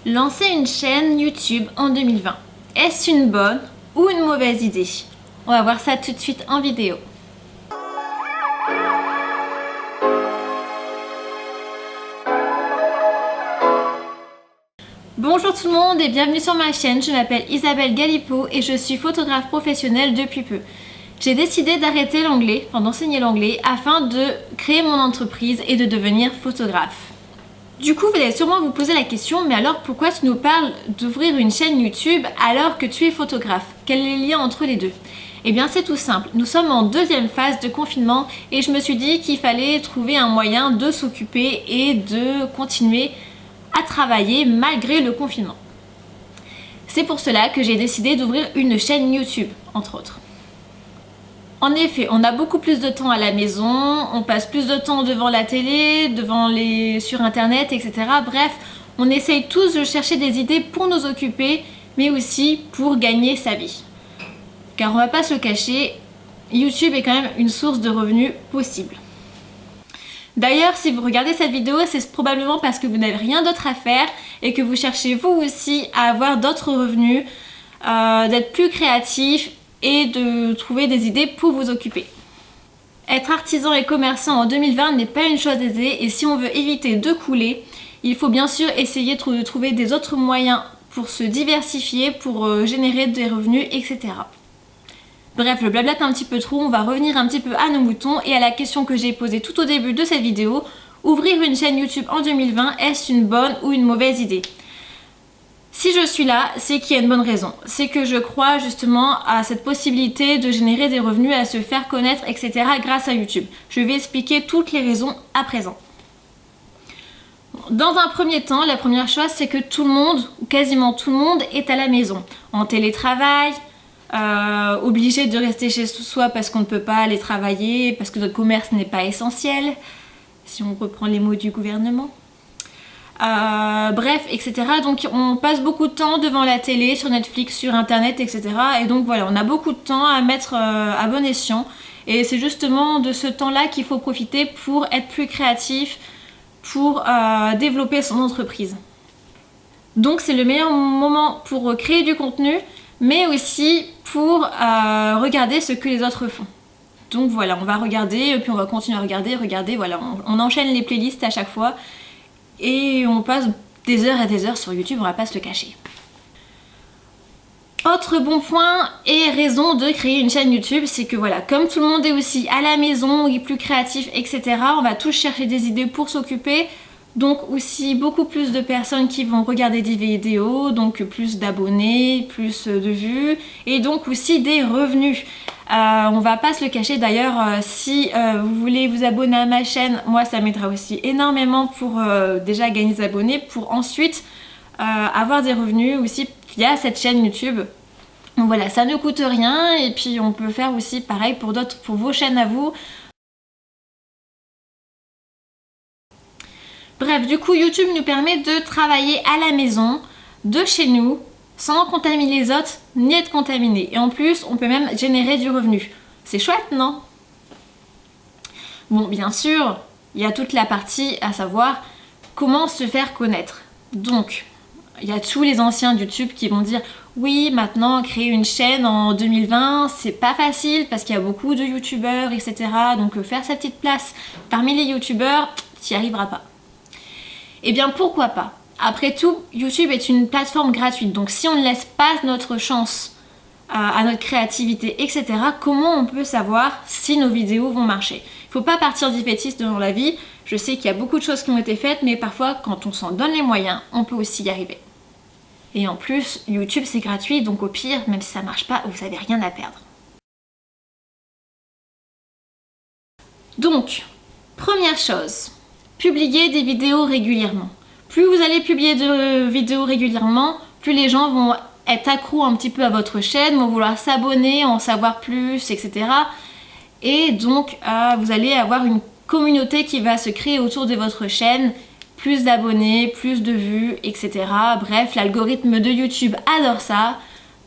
Lancer une chaîne YouTube en 2020, est-ce une bonne ou une mauvaise idée? On va voir ça tout de suite en vidéo. Bonjour tout le monde et bienvenue sur ma chaîne, je m'appelle Isabelle Galipeau et je suis photographe professionnelle depuis peu. J'ai décidé d'arrêter l'anglais, d'enseigner l'anglais, afin de créer mon entreprise et de devenir photographe. Du coup, vous allez sûrement vous poser la question, mais alors pourquoi tu nous parles d'ouvrir une chaîne YouTube alors que tu es photographe? Quel est le lien entre les deux? Eh bien c'est tout simple, nous sommes en deuxième phase de confinement et je me suis dit qu'il fallait trouver un moyen de s'occuper et de continuer à travailler malgré le confinement. C'est pour cela que j'ai décidé d'ouvrir une chaîne YouTube, entre autres. En effet, on a beaucoup plus de temps à la maison, on passe plus de temps devant la télé, sur internet, etc. Bref, on essaye tous de chercher des idées pour nous occuper, mais aussi pour gagner sa vie. Car on va pas se le cacher, YouTube est quand même une source de revenus possible. D'ailleurs, si vous regardez cette vidéo, c'est probablement parce que vous n'avez rien d'autre à faire et que vous cherchez vous aussi à avoir d'autres revenus, d'être plus créatif et de trouver des idées pour vous occuper. Être artisan et commerçant en 2020 n'est pas une chose aisée et si on veut éviter de couler, il faut bien sûr essayer de trouver des autres moyens pour se diversifier, pour générer des revenus, etc. Bref, le blabla est un petit peu trop, on va revenir un petit peu à nos moutons et à la question que j'ai posée tout au début de cette vidéo. Ouvrir une chaîne YouTube en 2020, est-ce une bonne ou une mauvaise idée? Si je suis là, c'est qu'il y a une bonne raison. C'est que je crois justement à cette possibilité de générer des revenus, à se faire connaître, etc. grâce à YouTube. Je vais expliquer toutes les raisons à présent. Dans un premier temps, la première chose, c'est que tout le monde, ou quasiment tout le monde, est à la maison. En télétravail, obligé de rester chez soi parce qu'on ne peut pas aller travailler, parce que notre commerce n'est pas essentiel, si on reprend les mots du gouvernement. Bref, etc. Donc on passe beaucoup de temps devant la télé, sur Netflix, sur internet, etc. Et donc voilà, on a beaucoup de temps à mettre à bon escient. Et c'est justement de ce temps-là qu'il faut profiter pour être plus créatif, pour développer son entreprise. Donc c'est le meilleur moment pour créer du contenu, mais aussi pour regarder ce que les autres font. Donc voilà, on va regarder, puis on va continuer à regarder, voilà, on enchaîne les playlists à chaque fois. Et on passe des heures et des heures sur YouTube, on va pas se le cacher. Autre bon point et raison de créer une chaîne YouTube, c'est que voilà, comme tout le monde est aussi à la maison, est plus créatif, etc., on va tous chercher des idées pour s'occuper. Donc aussi beaucoup plus de personnes qui vont regarder des vidéos, donc plus d'abonnés, plus de vues, et donc aussi des revenus. On va pas se le cacher d'ailleurs, si vous voulez vous abonner à ma chaîne, moi ça m'aidera aussi énormément pour déjà gagner des abonnés, pour ensuite avoir des revenus aussi via cette chaîne YouTube. Donc voilà, ça ne coûte rien et puis on peut faire aussi pareil pour vos chaînes à vous. Bref, du coup YouTube nous permet de travailler à la maison, de chez nous, sans contaminer les autres, ni être contaminé. Et en plus, on peut même générer du revenu. C'est chouette, non? Bon, bien sûr, il y a toute la partie à savoir comment se faire connaître. Donc, il y a tous les anciens de YouTube qui vont dire oui, maintenant, créer une chaîne en 2020, c'est pas facile parce qu'il y a beaucoup de YouTubeurs, etc. Donc, faire sa petite place parmi les YouTubeurs, t'y arriveras pas. Eh bien, pourquoi pas? Après tout, YouTube est une plateforme gratuite, donc si on ne laisse pas notre chance à notre créativité, etc., comment on peut savoir si nos vidéos vont marcher? Il ne faut pas partir défaitiste dans la vie. Je sais qu'il y a beaucoup de choses qui ont été faites, mais parfois, quand on s'en donne les moyens, on peut aussi y arriver. Et en plus, YouTube c'est gratuit, donc au pire, même si ça ne marche pas, vous n'avez rien à perdre. Donc, première chose, publier des vidéos régulièrement. Plus vous allez publier de vidéos régulièrement, plus les gens vont être accros un petit peu à votre chaîne, vont vouloir s'abonner, en savoir plus, etc. Et donc, vous allez avoir une communauté qui va se créer autour de votre chaîne, plus d'abonnés, plus de vues, etc. Bref, l'algorithme de YouTube adore ça,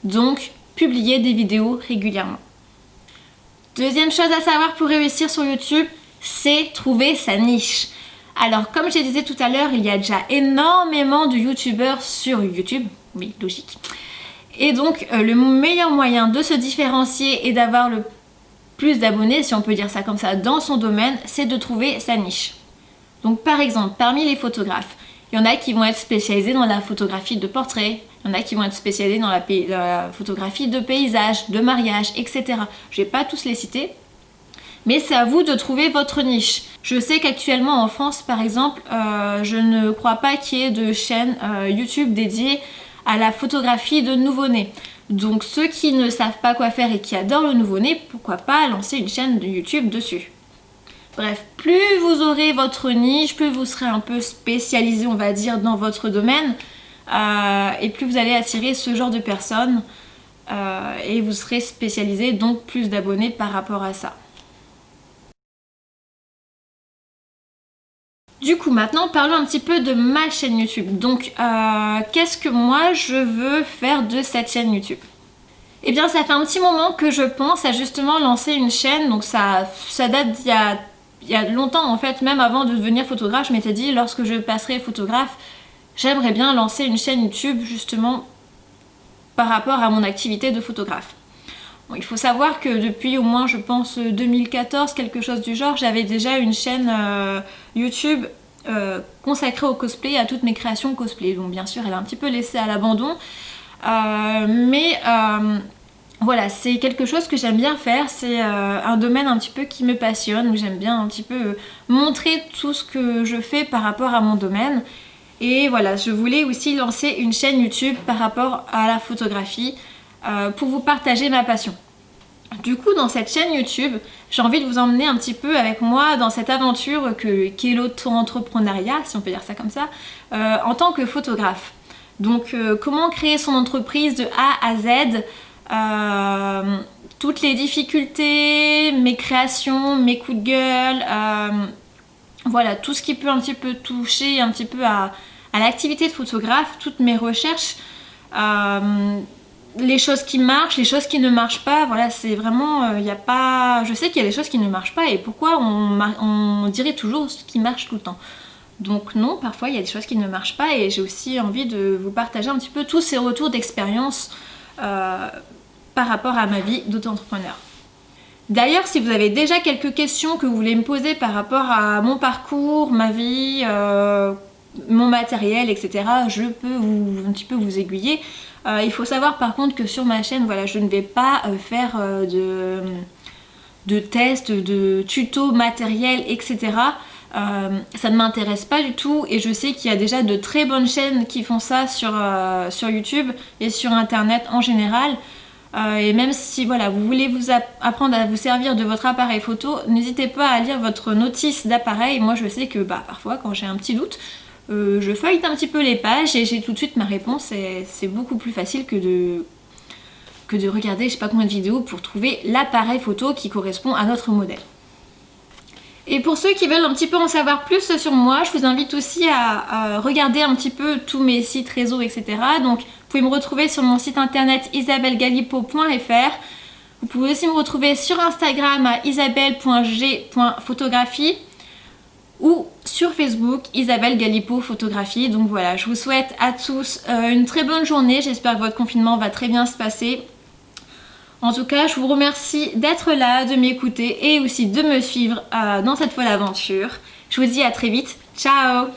donc publiez des vidéos régulièrement. Deuxième chose à savoir pour réussir sur YouTube, c'est trouver sa niche. Alors comme je disais tout à l'heure, il y a déjà énormément de youtubeurs sur YouTube, oui logique. Et donc le meilleur moyen de se différencier et d'avoir le plus d'abonnés, si on peut dire ça comme ça, dans son domaine, c'est de trouver sa niche. Donc par exemple, parmi les photographes, il y en a qui vont être spécialisés dans la photographie de portrait, il y en a qui vont être spécialisés dans la photographie de paysage, de mariage, etc. Je ne vais pas tous les citer, mais c'est à vous de trouver votre niche. Je sais qu'actuellement en France, par exemple, je ne crois pas qu'il y ait de chaîne YouTube dédiée à la photographie de nouveau-né. Donc ceux qui ne savent pas quoi faire et qui adorent le nouveau-né, pourquoi pas lancer une chaîne de YouTube dessus. Bref, plus vous aurez votre niche, plus vous serez un peu spécialisé, on va dire, dans votre domaine, et plus vous allez attirer ce genre de personnes, et vous serez spécialisé, donc plus d'abonnés par rapport à ça. Du coup, maintenant, parlons un petit peu de ma chaîne YouTube. Donc, qu'est-ce que moi, je veux faire de cette chaîne YouTube? Eh bien, ça fait un petit moment que je pense à justement lancer une chaîne. Donc, ça date il y a longtemps, en fait. Même avant de devenir photographe, je m'étais dit, lorsque je passerai photographe, j'aimerais bien lancer une chaîne YouTube, justement, par rapport à mon activité de photographe. Bon, il faut savoir que depuis au moins je pense 2014, quelque chose du genre, j'avais déjà une chaîne YouTube consacrée au cosplay, à toutes mes créations cosplay. Donc bien sûr elle est un petit peu laissée à l'abandon, mais voilà, c'est quelque chose que j'aime bien faire, c'est un domaine un petit peu qui me passionne, où j'aime bien un petit peu montrer tout ce que je fais par rapport à mon domaine. Et voilà, je voulais aussi lancer une chaîne YouTube par rapport à la photographie, pour vous partager ma passion. Du coup, dans cette chaîne YouTube, j'ai envie de vous emmener un petit peu avec moi dans cette aventure qu'est l'auto-entrepreneuriat, si on peut dire ça comme ça, en tant que photographe. Donc, comment créer son entreprise de A à Z, toutes les difficultés, mes créations, mes coups de gueule, voilà, tout ce qui peut un petit peu toucher un petit peu à l'activité de photographe, toutes mes recherches, les choses qui marchent, les choses qui ne marchent pas, voilà, c'est vraiment, il n'y a pas... Je sais qu'il y a des choses qui ne marchent pas et pourquoi on dirait toujours ce qui marche tout le temps. Donc non, parfois il y a des choses qui ne marchent pas et j'ai aussi envie de vous partager un petit peu tous ces retours d'expérience par rapport à ma vie d'auto-entrepreneur. D'ailleurs, si vous avez déjà quelques questions que vous voulez me poser par rapport à mon parcours, ma vie, mon matériel, etc., je peux un petit peu vous aiguiller. Il faut savoir par contre que sur ma chaîne, voilà, je ne vais pas faire de tests, de tutos matériels, etc. Ça ne m'intéresse pas du tout et je sais qu'il y a déjà de très bonnes chaînes qui font ça sur YouTube et sur internet en général. Et même si voilà, vous voulez vous apprendre à vous servir de votre appareil photo, n'hésitez pas à lire votre notice d'appareil. Moi je sais que parfois quand j'ai un petit doute, je feuillete un petit peu les pages et j'ai tout de suite ma réponse et c'est beaucoup plus facile que de regarder je sais pas combien de vidéos pour trouver l'appareil photo qui correspond à notre modèle. Et pour ceux qui veulent un petit peu en savoir plus sur moi, je vous invite aussi à regarder un petit peu tous mes sites, réseaux, etc. Donc vous pouvez me retrouver sur mon site internet isabellegalipeau.fr. Vous pouvez aussi me retrouver sur Instagram à isabelle.g.photographie ou sur Facebook Isabelle Galipeau Photographie. Donc voilà, je vous souhaite à tous une très bonne journée. J'espère que votre confinement va très bien se passer. En tout cas, je vous remercie d'être là, de m'écouter et aussi de me suivre dans cette folle aventure. Je vous dis à très vite. Ciao!